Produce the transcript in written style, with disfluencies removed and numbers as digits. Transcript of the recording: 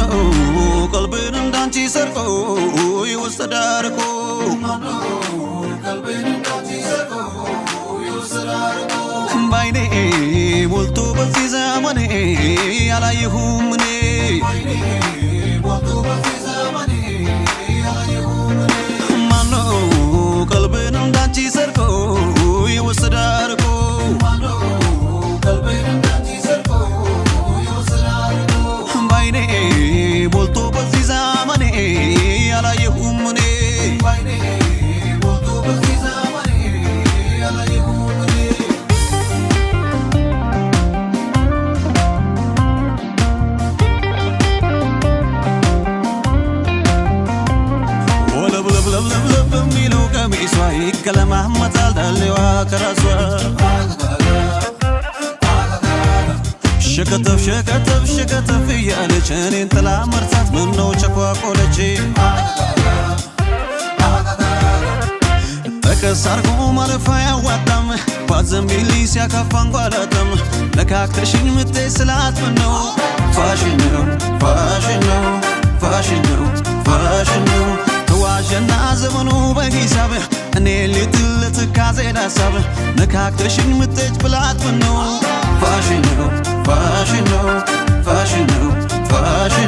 ማነው ቀልቤን እንዳንቺ ሰርቆ ይወስዳርቆ ማነው ቀልቤን እንዳንቺ ሰርቆ ይወስዳርቆ ባይኔ ሞልቶ በዚህ ዘመኔ ያላየሁም እኔ ባይኔ ሞልቶ በዚህ ዘመኔ ያላየሁም እኔ ማነው ቀልቤን እንዳንቺ ሰርቆ ይወስዳርቆ ማነው ቀልቤን እንዳንቺ ሰርቆ ይወስዳርቆ ባይኔ ሞልቶ በዚህ ዘመኔ ያላየሁም እኔ ባይኔ ሞልቶ በዚህ ዘመኔ ያላየሁም እኔ ለብለብ የሚለው ቀሚሷ ይገለማመጣል ዳሌዋ ከራሷ ሸከተፍ ሸከተፍ ሸከተፍ እያለች እኔን ጥላ መርታት ምነው ቸኳቆለች ጠቀስ አርጎ ማለፍ አያዋጣም ባዘንቢሊ ሲያካፋ እንጓላጣም ነካክተሽኝ ምትይ ስላት ምነው ፋሽን ነው ፋሽን ነው ፋሽን ነው ፋሽን ነው ተዋሸና ዘመኑ በሂሳብ እኔ ልትልት ካዜና ሳብ ነካክተሽኝ ምትይ ብላት ምነው ፋሽን ነው ፋሽን ነው ፋሽን ነው ፋሽን